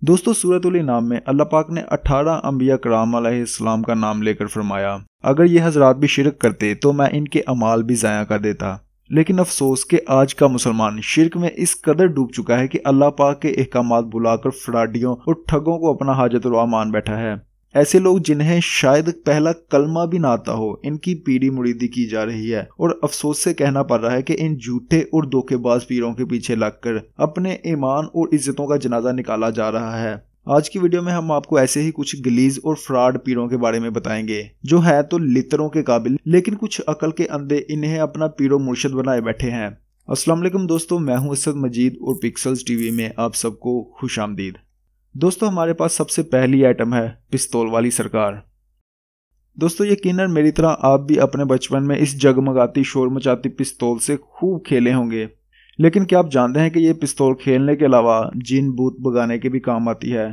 दोस्तों सूरतुल इनाम में अल्लाह पाक ने 18 अंबिया कराम अलैहिस्सलाम का नाम लेकर फरमाया, अगर ये हजरात भी शिरक करते तो मैं इनके अमाल भी ज़ाया कर देता। लेकिन अफसोस कि आज का मुसलमान शिरक में इस कदर डूब चुका है कि अल्लाह पाक के अहकामात बुलाकर फ्राडियों और ठगों को अपना हाजतरवा मान बैठा है। ऐसे लोग जिन्हें शायद पहला कलमा भी ना आता हो, इनकी पीढ़ी मुरीदी की जा रही है और अफसोस से कहना पड़ रहा है कि इन झूठे और धोखेबाज पीरों के पीछे लगकर अपने ईमान और इज्जतों का जनाजा निकाला जा रहा है। आज की वीडियो में हम आपको ऐसे ही कुछ गलीज और फ्रॉड पीरों के बारे में बताएंगे जो है तो लितरों के काबिल, लेकिन कुछ अकल के अंधे इन्हें अपना पीरो मुर्शद बनाए बैठे हैं। अस्सलाम वालेकुम दोस्तों, मैं हूं असद मजीद और पिक्सल्स टीवी में आप सबको खुशामदीद। दोस्तों हमारे पास सबसे पहली आइटम है पिस्तौल वाली सरकार। दोस्तों यकीनन मेरी तरह आप भी अपने बचपन में इस जगमगाती शोर मचाती पिस्तौल से खूब खेले होंगे, लेकिन क्या आप जानते हैं कि ये पिस्तौल खेलने के अलावा जिन भूत भगाने के भी काम आती है।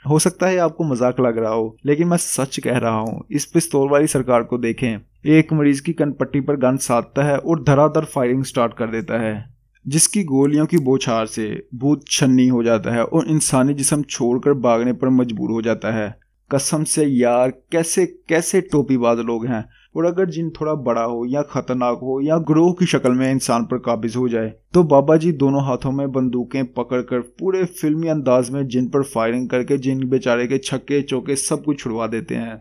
हो सकता है आपको मजाक लग रहा हो, लेकिन मैं सच कह रहा हूँ। इस पिस्तौल वाली सरकार को देखें, एक मरीज की कनपट्टी पर गन साधता है और धड़ाधड़ फायरिंग स्टार्ट कर देता है, जिसकी गोलियों की बौछार से भूत छन्नी हो जाता है और इंसानी जिस्म छोड़कर भागने पर मजबूर हो जाता है। कसम से यार, कैसे कैसे टोपीबाज लोग हैं। और अगर जिन थोड़ा बड़ा हो या खतरनाक हो या ग्रोह की शक्ल में इंसान पर काबिज हो जाए तो बाबा जी दोनों हाथों में बंदूकें पकड़कर पूरे फिल्मी अंदाज में जिन पर फायरिंग करके जिन बेचारे के छक्के चौके सब कुछ छुड़वा देते हैं।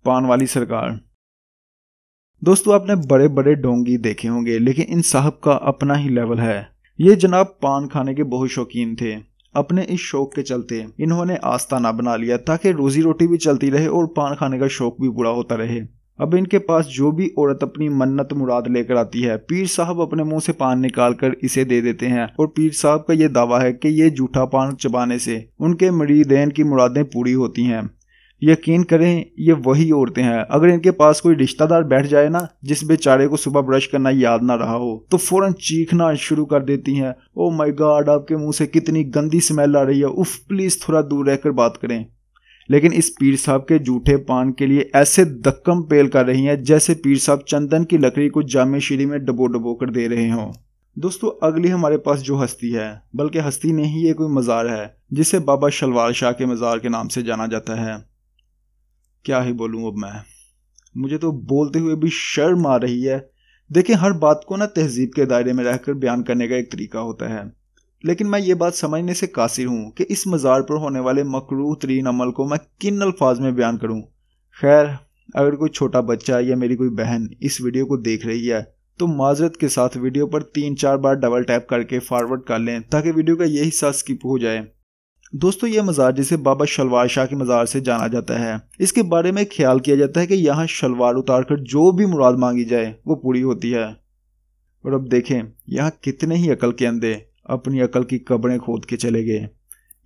पान वाली सरकार। दोस्तों आपने बड़े बड़े डोंगी देखे होंगे, लेकिन इन साहब का अपना ही लेवल है। ये जनाब पान खाने के बहुत शौकीन थे। अपने इस शौक के चलते इन्होंने आस्ताना बना लिया ताकि रोजी रोटी भी चलती रहे और पान खाने का शौक भी पूरा होता रहे। अब इनके पास जो भी औरत अपनी मन्नत मुराद लेकर आती है, पीर साहब अपने मुंह से पान निकाल कर इसे दे देते हैं और पीर साहब का ये दावा है कि ये जूठा पान चबाने से उनके मुरीदैन की मुरादें पूरी होती हैं। यकीन करें ये वही औरतें हैं। अगर इनके पास कोई रिश्तेदार बैठ जाए ना, जिस बेचारे को सुबह ब्रश करना याद ना रहा हो, तो फौरन चीखना शुरू कर देती हैं, ओ माय गॉड आपके मुंह से कितनी गंदी स्मेल आ रही है, उफ प्लीज थोड़ा दूर रहकर बात करें। लेकिन इस पीर साहब के जूठे पान के लिए ऐसे दक्कम पेल कर रही हैं जैसे पीर साहब चंदन की लकड़ी को जामे शीरी में डबो डबो कर दे रहे हों। दोस्तों अगली हमारे पास जो हस्ती है, बल्कि हस्ती नहीं ये कोई मज़ार है, जिसे बाबा शलवार शाह के मज़ार के नाम से जाना जाता है। क्या ही बोलूं अब मैं, मुझे तो बोलते हुए भी शर्म आ रही है। देखिए हर बात को ना तहजीब के दायरे में रहकर बयान करने का एक तरीका होता है, लेकिन मैं ये बात समझने से कासिर हूँ कि इस मज़ार पर होने वाले मकरूह तरीन अमल को मैं किन अल्फाज में बयान करूँ। खैर, अगर कोई छोटा बच्चा या मेरी कोई बहन इस वीडियो को देख रही है तो माजरत के साथ वीडियो पर 3-4 बार डबल टैप करके फॉरवर्ड कर लें ताकि वीडियो का यही हिस्सा स्किप हो जाए। दोस्तों ये मज़ार जिसे बाबा शलवार शाह के मज़ार से जाना जाता है, इसके बारे में ख्याल किया जाता है कि यहाँ शलवार उतारकर जो भी मुराद मांगी जाए वो पूरी होती है। और अब देखें यहाँ कितने ही अकल के अंधे अपनी अकल की कब्रें खोद के चले गए।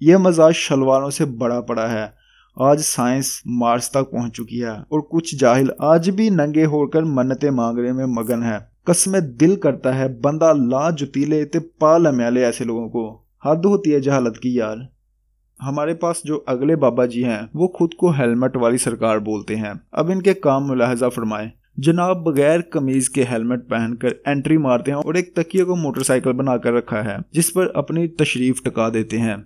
यह मज़ार शलवारों से बड़ा पड़ा है। आज साइंस मार्स तक पहुंच चुकी है और कुछ जाहिल आज भी नंगे होकर मन्नतें मांगने में मगन है। कसम दिल करता है बंदा ला जुतीले ते पा लम्याले ऐसे लोगों को। हद होती है जहालत की यार। हमारे पास जो अगले बाबा जी हैं वो खुद को हेलमेट वाली सरकार बोलते हैं। अब इनके काम मुलाहजा फरमाएं। जनाब बगैर कमीज के हेलमेट पहनकर एंट्री मारते हैं और एक तकिए को मोटरसाइकिल बनाकर रखा है जिस पर अपनी तशरीफ टका देते हैं।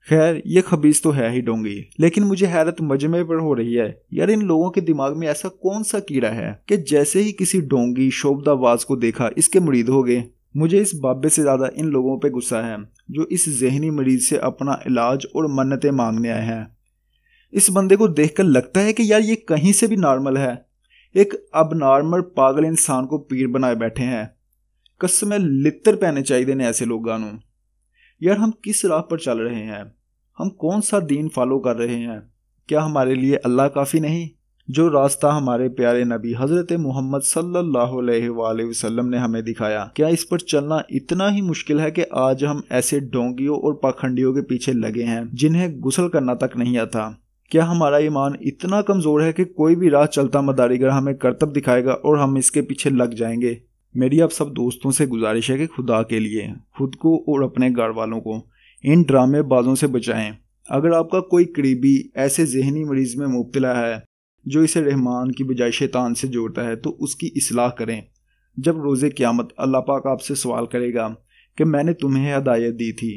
खैर ये खबीज तो है ही डोंगी, लेकिन मुझे हैरत मजमे पर हो रही है यार, इन लोगों के दिमाग में ऐसा कौन सा कीड़ा है कि जैसे ही किसी डोंगी शोभदाबाज को देखा इसके मुरीद हो गए। मुझे इस बाबे से ज्यादा इन लोगों पे गुस्सा है जो इस जहनी मरीज से अपना इलाज और मन्नतें मांगने आए हैं। इस बंदे को देखकर लगता है कि यार ये कहीं से भी नॉर्मल है। एक अब नॉर्मल पागल इंसान को पीर बनाए बैठे हैं। कसम लित्तर पहने चाहिए ने ऐसे लोग गानों। यार हम किस राह पर चल रहे हैं? हम कौन सा दीन फॉलो कर रहे हैं? क्या हमारे लिए अल्लाह काफ़ी नहीं? जो रास्ता हमारे प्यारे नबी हज़रत मोहम्मद सल्लल्लाहु अलैहि वसल्लम ने हमें दिखाया, क्या इस पर चलना इतना ही मुश्किल है कि आज हम ऐसे डोंगियों और पाखंडियों के पीछे लगे हैं जिन्हें गुस्ल करना तक नहीं आता? क्या हमारा ईमान इतना कमज़ोर है कि कोई भी राह चलता मदारीगर हमें करतब दिखाएगा और हम इसके पीछे लग जाएंगे? मेरी आप सब दोस्तों से गुजारिश है कि खुदा के लिए खुद को और अपने घर वालों को इन ड्रामेबाजों से बचाएं। अगर आपका कोई करीबी ऐसे जहनी मरीज में मुब्तला है जो इसे रहमान की बजाय शैतान से जोड़ता है तो उसकी इस्लाह करें। जब रोज़े क़यामत अल्लाह पाक आपसे सवाल करेगा कि मैंने तुम्हें हदायत दी थी,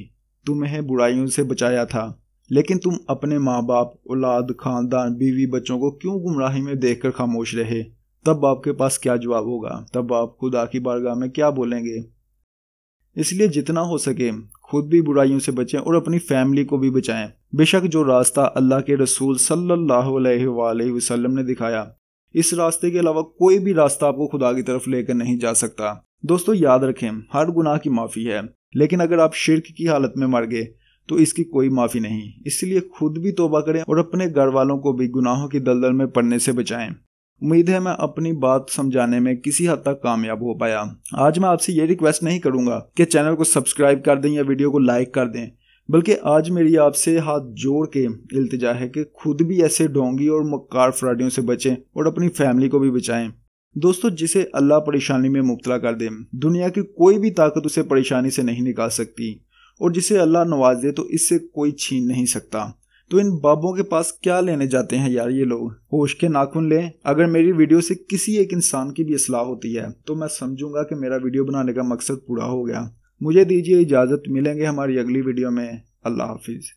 तुम्हें बुराइयों से बचाया था, लेकिन तुम अपने माँ बाप, औलाद, खानदान, बीवी, बच्चों को क्यों गुमराही में देखकर खामोश रहे? तब आपके पास क्या जवाब होगा? तब आप खुदा की बारगाह में क्या बोलेंगे? इसलिए जितना हो सके खुद भी बुराइयों से बचें और अपनी फैमिली को भी बचाएं। बेशक जो रास्ता अल्लाह के रसूल सल्लल्लाहु अलैहि वसल्लम ने दिखाया, इस रास्ते के अलावा कोई भी रास्ता आपको खुदा की तरफ लेकर नहीं जा सकता। दोस्तों याद रखें, हर गुनाह की माफ़ी है, लेकिन अगर आप शिर्क की हालत में मर गए तो इसकी कोई माफ़ी नहीं। इसलिए खुद भी तौबा करें और अपने घर वालों को भी गुनाहों की दलदल में पड़ने से बचाएं। उम्मीद है मैं अपनी बात समझाने में किसी हद तक कामयाब हो पाया। आज मैं आपसे ये रिक्वेस्ट नहीं करूंगा कि चैनल को सब्सक्राइब कर दें या वीडियो को लाइक कर दें, बल्कि आज मेरी आपसे हाथ जोड़ के इल्तिजा है कि खुद भी ऐसे ढोंगी और मक्कार फ्रॉडियों से बचें और अपनी फैमिली को भी बचाएं। दोस्तों जिसे अल्लाह परेशानी में मुब्तला कर दे, दुनिया की कोई भी ताकत उसे परेशानी से नहीं निकाल सकती, और जिसे अल्लाह नवाज दे तो इससे कोई छीन नहीं सकता। तो इन बाबों के पास क्या लेने जाते हैं यार ये लोग? होश के नाखून लें। अगर मेरी वीडियो से किसी एक इंसान की भी इस्लाह होती है तो मैं समझूंगा कि मेरा वीडियो बनाने का मकसद पूरा हो गया। मुझे दीजिए इजाज़त, मिलेंगे हमारी अगली वीडियो में। अल्लाह हाफिज़।